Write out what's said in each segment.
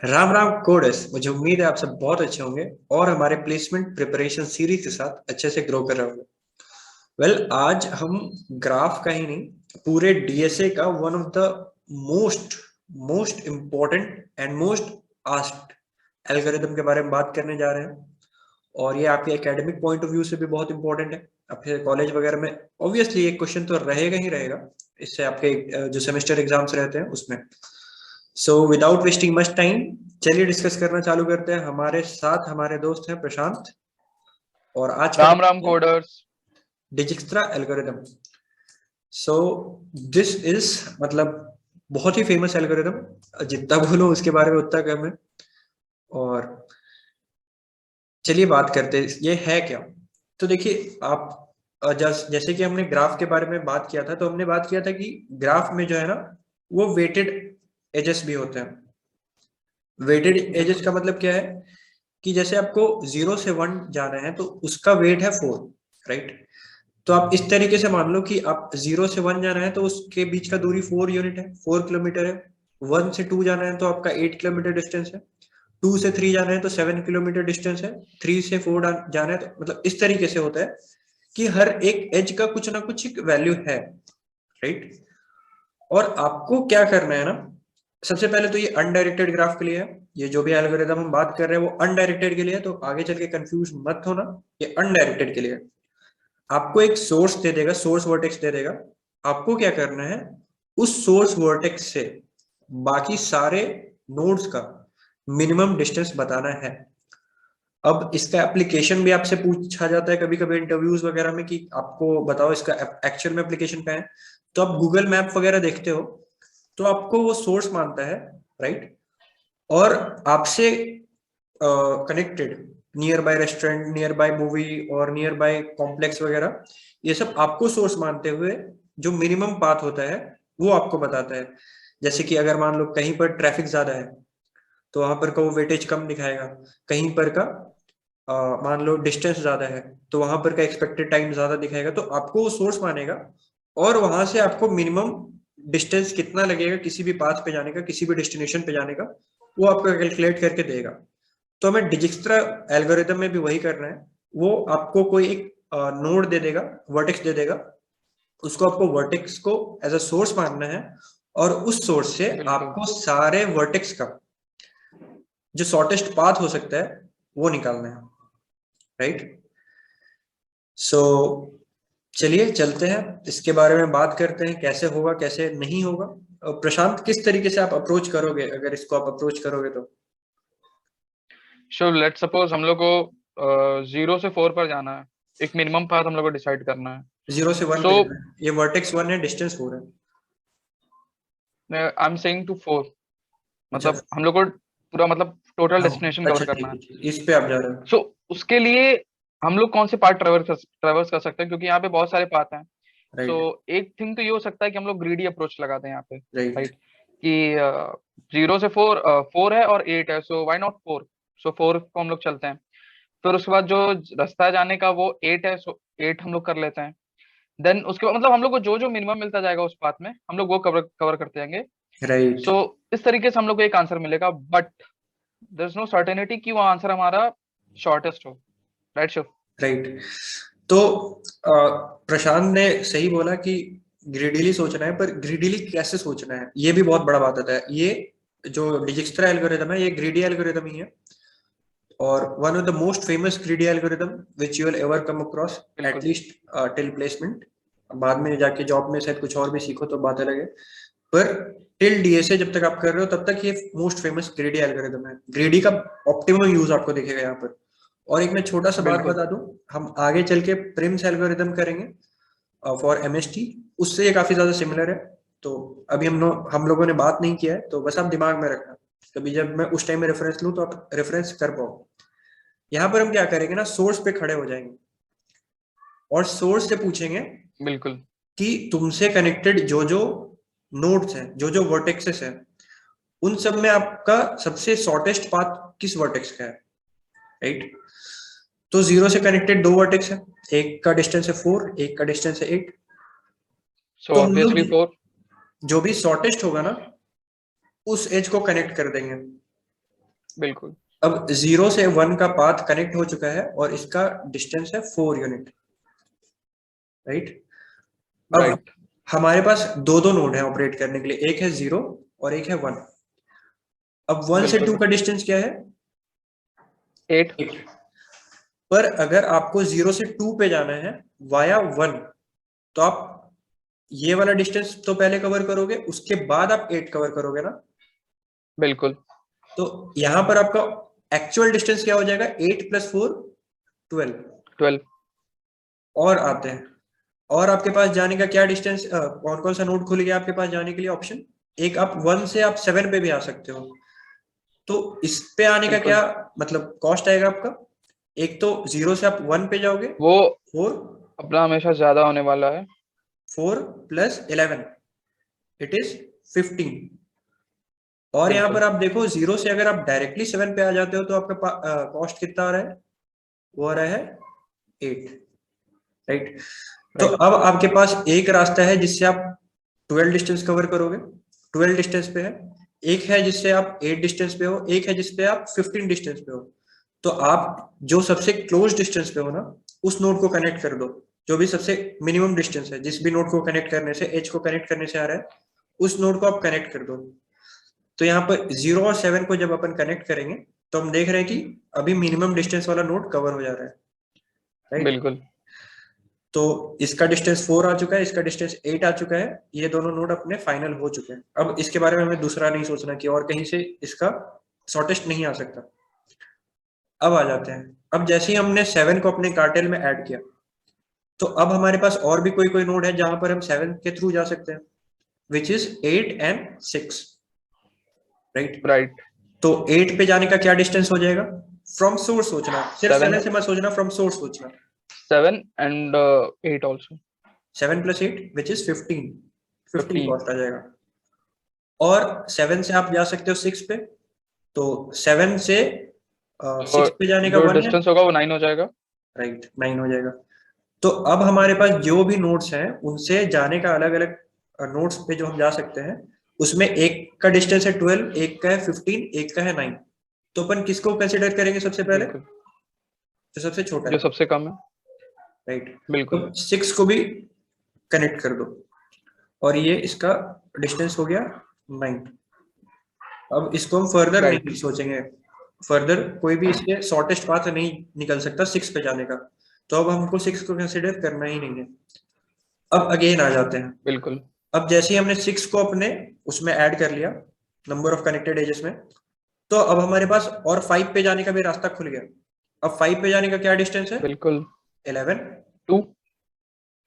Ram Ram codes. मुझे उम्मीद है आप सब बहुत अच्छे होंगे और हमारे प्लेसमेंट प्रिपरेशन सीरीज के साथ अच्छे से ग्रो कर रहे होंगे। आज हम ग्राफ का ही नहीं, पूरे डीएसए का one of the most most important and most asked algorithm के बारे में बात करने जा रहे हैं। और ये आपके एकेडमिक पॉइंट ऑफ व्यू से भी बहुत इंपॉर्टेंट है। आपके कॉलेज वगैरह में ऑब्वियसली एक क्वेश्चन तो रहेगा ही रहेगा, इससे आपके जो सेमेस्टर एग्जाम्स रहते हैं उसमें। So without wasting much time, चलिए डिस्कस करना चालू करते हैं। हमारे साथ हमारे दोस्त हैं प्रशांत, और आज का राम राम टॉपिक है coders. Dijkstra algorithm. So this is मतलब बहुत ही फेमस एल्गोरिथम, जितना बोलो उसके बारे में उतना कम है। और चलिए बात करते हैं ये है क्या। तो देखिए आप, जैसे कि हमने ग्राफ के बारे में बात किया था, तो हमने बात किया था कि ग्राफ में जो है ना, वो वेटेड एजेस भी होते हैं। वेटेड एजेस का मतलब क्या है कि जैसे आपको 0 से 1 जाना है तो उसका वेट है 4, राइट। तो आप इस तरीके से मान लो कि आप 0 से 1 जाना है तो उसके बीच का दूरी 4 यूनिट है, 4 किलोमीटर है। 1 से 2 जाना है तो आपका 8 किलोमीटर डिस्टेंस है। 2 से 3 जाना है तो 7 किलोमीटर डिस्टेंस है। 3 से 4 जाना है तो मतलब इस तरीके से होता है कि हर एक एज का कुछ ना कुछ एक वैल्यू है, राइट। और आपको क्या करना है ना, सबसे पहले तो ये अनडायरेक्टेड ग्राफ के लिए है। ये जो भी एल्गोरिथम हम बात कर रहे हैं वो अनडायरेक्टेड के लिए है, तो आगे चल के कंफ्यूज मत होना। ये अनडायरेक्टेड के लिए है। आपको एक सोर्स दे देगा, सोर्स वर्टेक्स दे देगा। आपको क्या करना है, उस सोर्स वर्टेक्स से बाकी सारे नोड्स का मिनिमम डिस्टेंस बताना है। अब इसका एप्लीकेशन भी आपसे पूछा जाता है कभी कभी इंटरव्यूज वगैरह में कि आपको बताओ इसका एक्चुअल में एप्लीकेशन क्या है। तो आप गूगल मैप वगैरह देखते हो तो आपको वो सोर्स मानता है, राइट। और आपसे connected near by restaurant, near by movie और नियर बाय कॉम्प्लेक्स वगैरह, ये सब आपको सोर्स मानते हुए जो मिनिमम पाथ होता है वो आपको बताता है। जैसे कि अगर मान लो कहीं पर ट्रैफिक ज्यादा है तो वहां पर का वो वेटेज कम दिखाएगा। कहीं पर का मान लो डिस्टेंस ज्यादा है तो वहां पर का एक्सपेक्टेड टाइम ज्यादा दिखाएगा। तो आपको वो सोर्स मानेगा और वहां से आपको मिनिमम डिस्टेंस कितना लगेगा किसी भी पाथ पे जाने का, किसी भी डेस्टिनेशन पे जाने का, वो आपको कैलकुलेट करके देगा। तो हमें डिजिक्स्ट्रा एल्गोरिथम में भी वही करना है। वो आपको कोई एक नोड दे देगा, वर्टेक्स दे देगा। उसको आपको वर्टेक्स को एज अ सोर्स मानना है और उस सोर्स से बिल्कुल। आपको सारे वर्टेक्स का जो शॉर्टेस्ट पाथ हो सकता है वो निकालना है, राइट। सो चलिए चलते हैं, इसके बारे में बात करते हैं कैसे होगा कैसे नहीं होगा। प्रशांत, किस तरीके से आप अप्रोच करोगे अगर इसको आप अप्रोच करोगे तो? सो लेट्स सपोज हम लोग को 0 से 4 पर जाना है। एक मिनिमम पाथ हम लोग को डिसाइड करना है। 0 से 1 सो पे जाना है, ये वर्टेक्स 1 है, डिस्टेंस 4 है। आई एम सेइंग टू 4, अच्छा। मतलब हम लोग को पूरा मतलब टोटल हाँ। डेस्टिनेशन कवर अच्छा करना ठीक है। है, ठीक है। इस पे आप जा रहे हो। सो उसके लिए हम लोग कौन से पार्ट ट्रेवर्स कर सकते हैं, क्योंकि यहाँ पे बहुत सारे पाथ हैं। सो राइट। एक थिंग तो ये हो सकता है कि हम लोग ग्रीडी अप्रोच लगाते हैं यहाँ पे, राइट। राइट। कि 0 से 4, 4 है और 8 है, सो व्हाई नॉट 4। सो 4 को हम लोग चलते हैं। फिर उसके बाद जो रास्ता है जाने का वो 8 है, सो 8 हम लोग कर लेते हैं। देन उसके बाद मतलब हम लोग को जो जो मिनिमम मिलता जाएगा उस पाथ में हम लोग वो कवर कवर करते जाएंगे। राइट। सो इस तरीके से हम लोग को एक आंसर मिलेगा, but there is no certainty कि वो आंसर हमारा शॉर्टेस्ट हो, राइट शिव? राइट। तो प्रशांत ने सही बोला कि ग्रिडीली सोचना है, पर ग्रिडीली कैसे सोचना है ये भी बहुत बड़ा बात होता है। ये जो डिजिक्स्ट्रा एल्गोरिथम है ये ग्रीडी एल्गोरिथम ही है, और one of the most famous greedy algorithm which you will ever come across, बिल्कुल। At least till placement. बाद में जाके जॉब में शायद कुछ और भी सीखो तो बात अलग है, पर टिल डीएसए जब तक आप कर रहे हो तब तक ये मोस्ट फेमस ग्रीडी एल्गोरिथम है। ग्रीडी का ऑप्टिमम यूज आपको दिखेगा यहाँ पर। और एक मैं छोटा सा बात बिल्कुल। बता दूं, हम आगे चल के प्रिम्स एल्गोरिथम करेंगे फॉर एमएसटी, उससे ये काफी ज्यादा सिमिलर है। तो अभी हम लोगों ने बात नहीं किया है, तो बस आप दिमाग में रखना, कभी जब मैं उस टाइम में रेफरेंस लूं तो आप रेफरेंस कर पाओ। यहाँ पर हम क्या करेंगे ना, सोर्स पे खड़े हो जाएंगे और सोर्स से पूछेंगे बिल्कुल। कि तुमसे कनेक्टेड जो जो नोड्स हैं, जो जो वर्टेक्सेस हैं, उन सब में आपका सबसे शॉर्टेस्ट पाथ किस वर्टेक्स का है, राइट। तो 0 से कनेक्टेड दो वर्टेक्स है, एक का डिस्टेंस है 4, एक का डिस्टेंस है 8। सो तो हम लोग ऑब्वियसली 4। जो भी शॉर्टेस्ट होगा ना उस एज को कनेक्ट कर देंगे, बिल्कुल अब 0 से 1 का पाथ कनेक्ट हो चुका है और इसका डिस्टेंस है 4 यूनिट, राइट। अब राइट हमारे पास दो दो नोड है ऑपरेट करने के लिए, एक है 0 और एक है 1। अब 1 से 2 बिल्कुल का डिस्टेंस क्या है? 8 8। पर अगर आपको 0 से 2 पे जाना है वाया 1, तो आप ये वाला डिस्टेंस तो पहले कवर करोगे, उसके बाद आप 8 कवर करोगे ना। बिल्कुल तो यहां पर आपका एक्चुअल डिस्टेंस क्या हो जाएगा? 8 + 4 12। 12 और आते हैं, और आपके पास जाने का क्या डिस्टेंस, कौन कौन सा नोड खुल गया आपके पास जाने के लिए ऑप्शन? एक, आप 1 से आप 7 पे भी आ सकते हो। तो इस पे आने का बिल्कुल क्या मतलब कॉस्ट आएगा आपका? एक तो 0 से आप 1 पे जाओगे, वो 4, अपना हमेशा ज्यादा होने वाला है। 4 + 11 इट इज 15। और यहाँ बिल्कुल पर आप देखो 0 से अगर आप डायरेक्टली 7 पे आ जाते हो तो आपका कॉस्ट कितना आ रहा है? वो आ रहा है 8, राइट। तो राइट अब आपके पास एक रास्ता है जिससे आप 12 डिस्टेंस कवर करोगे, 12 डिस्टेंस पे है। एक है जिससे आप 8 डिस्टेंस पे हो, एक है जिसपे आप 15 डिस्टेंस पे हो। तो आप जो सबसे क्लोज डिस्टेंस पे हो ना, उस नोड को कनेक्ट कर दो। जो भी सबसे मिनिमम डिस्टेंस है, जिस भी नोड को कनेक्ट करने से, एज को कनेक्ट करने से आ रहा है, उस नोड को आप कनेक्ट कर दो। तो यहाँ पर 0 और 7 को जब अपन कनेक्ट करेंगे तो हम देख रहे हैं कि अभी मिनिमम डिस्टेंस वाला नोड कवर हो जा रहा है, राइट। बिल्कुल तो इसका डिस्टेंस 4 आ चुका है, इसका डिस्टेंस 8 आ चुका है। ये दोनों नोड अपने फाइनल हो चुके हैं। अब इसके बारे में हमें दूसरा नहीं सोचना कि और कहीं से इसका शॉर्टेस्ट नहीं आ सकता। अब आ जाते हैं, अब जैसे ही हमने 7 को अपने कार्टेल में ऐड किया, तो अब हमारे पास और भी कोई कोई नोड है जहां पर हम 7 के थ्रू जा सकते हैं, which is 8 and 6, right. Right तो 8 पे जाने का क्या डिस्टेंस हो जाएगा? फ्रॉम सोर्स सोचना, सिर्फ 7 7 से मत सोचना, फ्रॉम सोर्स सोचना। 7 and 8 also 7 + 8 which is 15, 15 15 cost आ जाएगा। और 7 से आप जा सकते हो 6 पे, तो 7 से तो 6 पे जाने का जो 1 है, डिस्टेंस होगा वो 9 हो जाएगा। राइट, 9 हो जाएगा। तो अब हमारे पास जो भी नोड्स हैं उनसे जाने का अलग अलग नोड्स पे जो हम जा सकते हैं, उसमें एक का डिस्टेंस है 12, एक का है 15, एक का है 9। तो अपन किसको कंसिडर करेंगे सबसे पहले? बिल्कुल जो सबसे छोटा जो है, सबसे कम है। राइट। तो बिल्कुल 6 को भी कनेक्ट कर दो, और ये इसका डिस्टेंस हो गया 9। अब इसको हम फर्दर राइट नहीं सोचेंगे, फर्दर कोई भी इसके शॉर्टेस्ट पाथ नहीं निकल सकता 6 पे जाने का। तो अब हमको 6 को कंसिडर करना ही नहीं है। अब अगेन आ जाते हैं, बिल्कुल अब जैसे ही हमने 6 को अपने उसमें ऐड कर लिया नंबर ऑफ कनेक्टेड एजेस में, तो अब हमारे पास और 5 पे जाने का भी रास्ता खुल गया। अब 5 पे जाने का क्या डिस्टेंस है? बिल्कुल 11, 2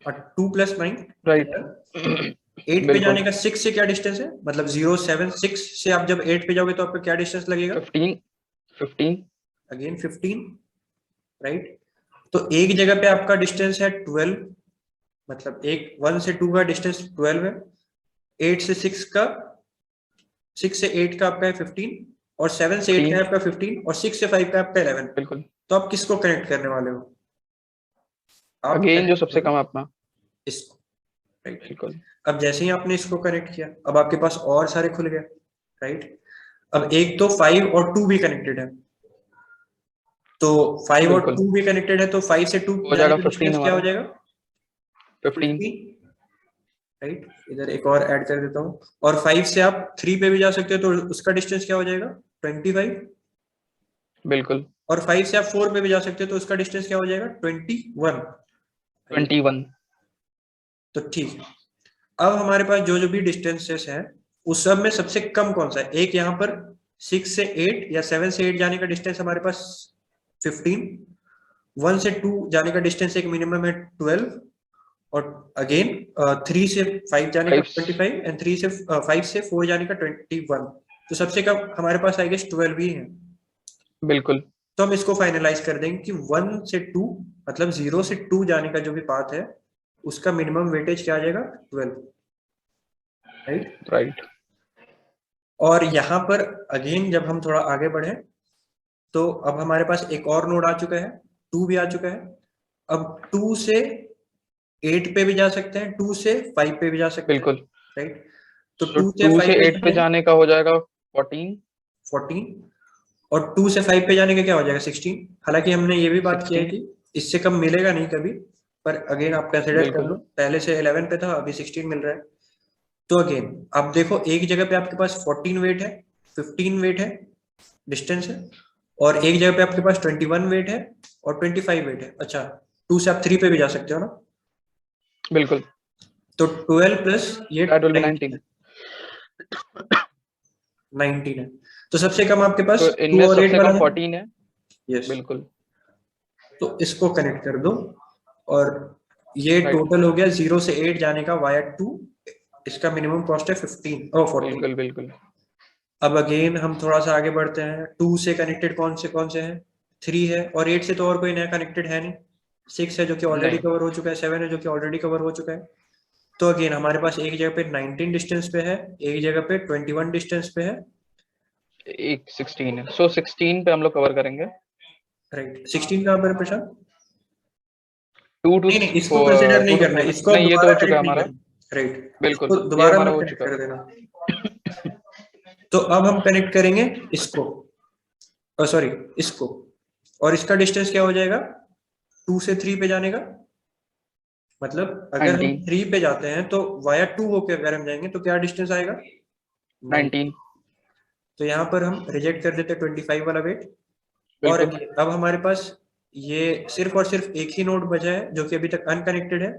और 2 + 9 राइट 11। 8 पे बिल्कुल जाने का 6 से क्या डिस्टेंस है? मतलब 0 7 6 से आप जब 8 पे जाओगे तो आपका क्या डिस्टेंस लगेगा? 15 15 अगेन 15, राइट। तो एक जगह पे आपका डिस्टेंस है 12, मतलब एक 1 से 2 का डिस्टेंस 12 है, 8 से 6 का, 6 से 8 का आपका है 15, और 7 से 8 का 15 है आपका 15, और 6 से 5 का आपका 11। बिल्कुल तो आप किसको कनेक्ट करने वाले हो? आप अगेन जो कनेक्ट सबसे करोगे कम है अपना। इसको, राइट। बिल्कुल अब जैसे ही आपने इसको कनेक्ट किया, अब आपके पास और सारे खुल गए, राइट। अब एक तो 5 और 2 भी कनेक्टेड है, तो 5 और बिल्कुल 2 भी कनेक्टेड है, तो 5 से 2 हो जाने जाएगा का 15 डिस्टेंस क्या हो हमारा जाएगा? 15 15, राइट। इधर एक और ऐड कर देता हूँ, और 5 से आप 3 पे भी जा सकते हो, तो उसका डिस्टेंस क्या हो जाएगा? 25। बिल्कुल और 5 से आप 4 पे भी जा सकते हो, तो उसका डिस्टेंस क्या हो जाएगा? 21, राइट। 21 तो ठीक है, अब हमारे पास जो जो भी डिस्टेंसेस है, उस सब में सबसे कम कौन सा है? एक यहाँ पर 6 से 8 या 7 से 8 जाने का डिस्टेंस हमारे पास 15, 1 से 2 जाने का डिस्टेंस एक मिनिमम है 12, और अगेन 3 से 5 जाने का 5 25, एंड 3 से 5 से 4 जाने का 21। तो सबसे कम हमारे पास आई गेस 12 ही है। बिल्कुल तो हम इसको फाइनलाइज कर देंगे कि 1 से 2, मतलब 0 से 2 जाने का जो भी पाथ है, उसका मिनिमम वेटेज क्या आ जाएगा? 12, राइट। राइट और यहाँ पर अगेन जब हम थोड़ा आगे बढ़े, तो अब हमारे पास एक और नोड आ चुका है, 2 भी आ चुका है। अब 2 से 8 पे भी जा सकते हैं, 2 से 5 पे भी जा सकते हैं, बिल्कुल राइट। तो सो 2 से 2 से 5 पे 8 पे जाने जाने का हो जाएगा 14 14, और 2 से 5 पे जाने का क्या हो जाएगा 16। हालांकि हमने ये भी बात की है 16 कि इससे कम मिलेगा नहीं कभी, पर अगेन आप कंसिडर कर बिल्कुल लो, पहले से 11 पे था, अभी 16 मिल रहा है। तो अगेन आप देखो, एक जगह पे आपके पास 14 वेट है, 15 वेट है, डिस्टेंस है, और एक जगह पे आपके पास 21 वेट है और 25 वेट है। अच्छा, 2 से आप 3 पे भी जा सकते हो ना, बिल्कुल, तो 12 प्लस ये दैट विल बी 19 है, 19। 19 है। तो सबसे कम आपके पास तो 2 इनमें और 8 सबसे वाला कम है। 14 है। यस, बिल्कुल तो इसको कनेक्ट कर दो, और ये राइट, टोटल हो गया 0 से 8 जाने का वाया 2। इसका मिनिमम कॉस्ट है 15 और 14। बिल्कुल बिल्कुल अब अगेन हम थोड़ा सा आगे बढ़ते हैं, 2 से कनेक्टेड कौन से हैं, 3 है, और 8 से तो और कोई नया कनेक्टेड है नहीं। 6 है जो कि ऑलरेडी नहीं, कवर हो चुका है, 7 है जो कि ऑलरेडी कवर हो चुका है। तो अगेन हमारे पास एक जगह पे 19 डिस्टेंस पे है, एक जगह पे 21 डिस्टेंस पे है। एक 16 है, सो 16 पे हम लोग कवर करेंगे। राइट, 16 कहाँ पर है प्रशांत? 2 टू नहीं नहीं, इसको कंसिडर 2 नहीं टू करना है, 4, इसको नहीं ये तो दोबारा हो चुका है कनेक्ट नहीं हमारा। करना। राइट, बिल्कुल, इसको ये दोबारा हमारा मत हो कनेक्ट चुका। कर देना। तो अब हम कनेक्ट करेंगे इसको, सॉरी, इसको, और इसका डिस्टेंस क्या हो जाएगा 2 से 3 पे जाने का। मतलब अगर हम 19 3 पे जाते हैं तो वाया 2 होके अगर हम जाएंगे तो क्या डिस्टेंस आएगा 9। 19 तो यहाँ पर हम रिजेक्ट कर देते हैं 25 वाला वेट। और बिल्कुल again, अब हमारे पास ये सिर्फ और सिर्फ एक ही नोड बचा है जो कि अभी तक अनकनेक्टेड है।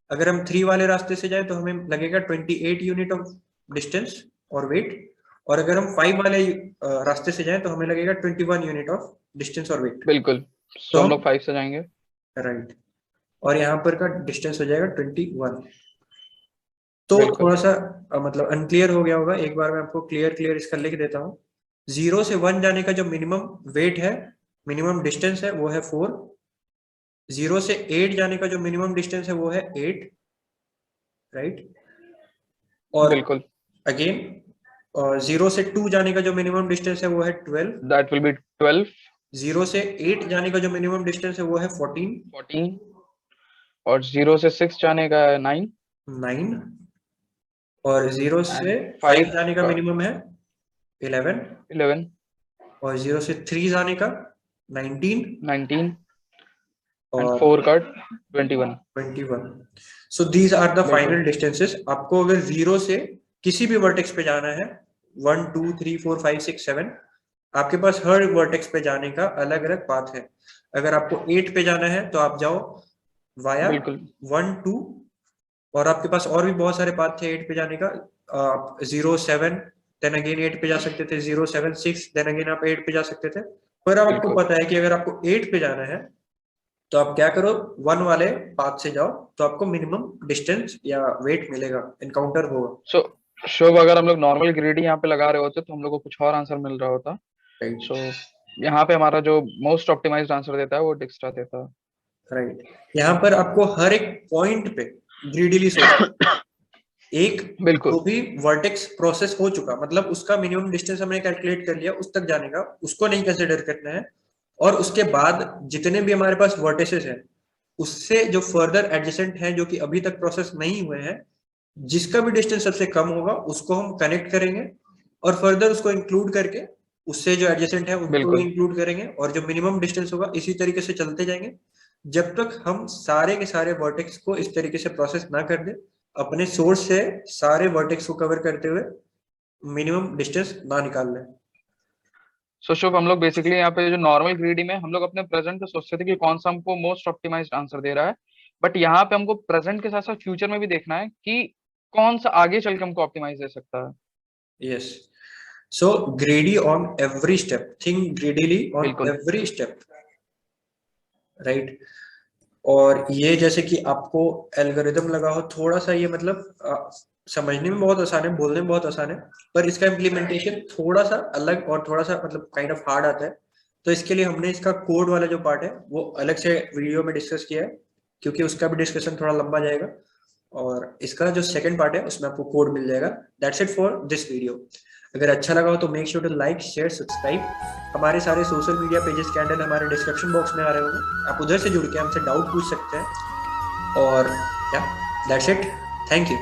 अगर हम 3 वाले रास्ते से जाए तो हमें लगेगा 28 यूनिट ऑफ डिस्टेंस और वेट, और अगर हम 5 वाले रास्ते से जाए तो हमें लगेगा 21 यूनिट ऑफ डिस्टेंस और वेट। बिल्कुल, तो सो हम हम लोग 5 से जाएंगे। राइट, और यहाँ पर का डिस्टेंस हो जाएगा 21। तो बिल्कुल थोड़ा सा मतलब अनक्लियर हो गया होगा, एक बार मैं आपको क्लियर क्लियर इसका लिख देता हूँ। 0 से 1 जाने का जो मिनिमम वेट है, मिनिमम डिस्टेंस है, वो है 4। 0 से 8 जाने का जो मिनिमम डिस्टेंस है वो है 8। राइट, और बिल्कुल, अगेन 0 से 2 जाने का जो मिनिमम डिस्टेंस है वो है 12। That will be 12। 0 से 8 जाने का जो मिनिमम डिस्टेंस है वो है 14। 14 और 0 से 6 जाने का 9 9, और 0 एंड से 5 5 जाने का का मिनिमम है 11, 11 और 0 से 3 जाने का 19, 19 एंड और 4 का 21। 21। सो दीज आर द बिल्कुल फाइनल डिस्टेंसेस। आपको अगर 0 से किसी भी वर्टेक्स पे जाना है, 1 2 3 4 5 6 7, आपके पास हर वर्टेक्स पे जाने का अलग अलग पाथ है। अगर आपको 8 पे जाना है तो आप जाओ वाया बिल्कुल 1 2, और आपके पास और भी बहुत सारे पाथ थे 8 पे जाने का। आप 0 7 देन अगेन 8 पे जा सकते थे, 0 7 6 देन अगेन आप 8 पे जा सकते थे। पर अब आपको बिल्कुल। पता है कि अगर आपको 8 पे जाना है तो आप क्या करो, 1 वाले पाथ से जाओ, तो आपको मिनिमम डिस्टेंस या वेट मिलेगा, एनकाउंटर होगा। सो शुभ, अगर हम लोग नॉर्मल ग्रेडी यहाँ पे लगा रहे होते तो हम लोग को कुछ और आंसर मिल रहा होता। राइट, सो यहाँ पे हमारा जो मोस्ट ऑप्टिमाइज्ड आंसर देता है वो डिक्स्ट्रा देता राइट, यहाँ पर आपको हर एक पॉइंट पे ग्रीडीली सोचना है। है। एक बिल्कुल जो भी वर्टेक्स प्रोसेस हो चुका, मतलब उसका मिनिमम डिस्टेंस हमने कैलकुलेट कर लिया, उस तक जाने का उसको नहीं कंसिडर करना है। और उसके बाद जितने भी हमारे पास वर्टेसेस हैं, उससे जो फर्दर एडजेसेंट हैं जो कि अभी तक प्रोसेस नहीं हुए हैं, जिसका भी डिस्टेंस सबसे कम होगा उसको हम कनेक्ट करेंगे, और फर्दर उसको इंक्लूड करके उससे जो एडजेसेंट है उनको भी बिल्कुल। इंक्लूड करेंगे, और जो मिनिमम डिस्टेंस होगा इसी तरीके से चलते जाएंगे जब तक हम सारे के सारे वर्टेक्स को इस तरीके से प्रोसेस ना कर दे, अपने सोर्स से सारे वर्टेक्स को कवर करते हुए मिनिमम डिस्टेंस ना निकाल लें। सो शुभ, हम लोग बेसिकली यहाँ पे जो नॉर्मल ग्रीडी में हम लोग अपने प्रेजेंट पे सोचते थे कि कौन सा हमको मोस्ट ऑप्टिमाइज्ड आंसर दे रहा है, बट यहाँ पे हमको प्रेजेंट के साथ साथ फ्यूचर में भी देखना है कि कौन सा आगे चल के हमको ऑप्टिमाइज दे सकता है। Yes, so greedy on every step, think greedily on बिल्कुल एवरी स्टेप। राइट, और ये जैसे कि आपको एल्गोरिदम लगा हो थोड़ा सा, ये मतलब समझने में बहुत आसान है, बोलने में बहुत आसान है, पर इसका इम्प्लीमेंटेशन थोड़ा सा अलग और थोड़ा सा मतलब काइंड ऑफ हार्ड आता है। तो इसके लिए हमने इसका कोड वाला जो पार्ट है वो अलग से वीडियो में डिस्कस किया है, क्योंकि उसका भी डिस्कशन थोड़ा लंबा जाएगा। और इसका जो सेकंड पार्ट है उसमें आपको कोड मिल जाएगा। That's it for this video. अगर अच्छा लगा हो तो make sure to like share subscribe. हमारे सारे सोशल मीडिया पेजेस के हैंडल हमारे डिस्क्रिप्शन बॉक्स में आ रहे होंगे, आप उधर से जुड़ के हमसे डाउट पूछ सकते हैं। और या दैट्स इट, थैंक यू।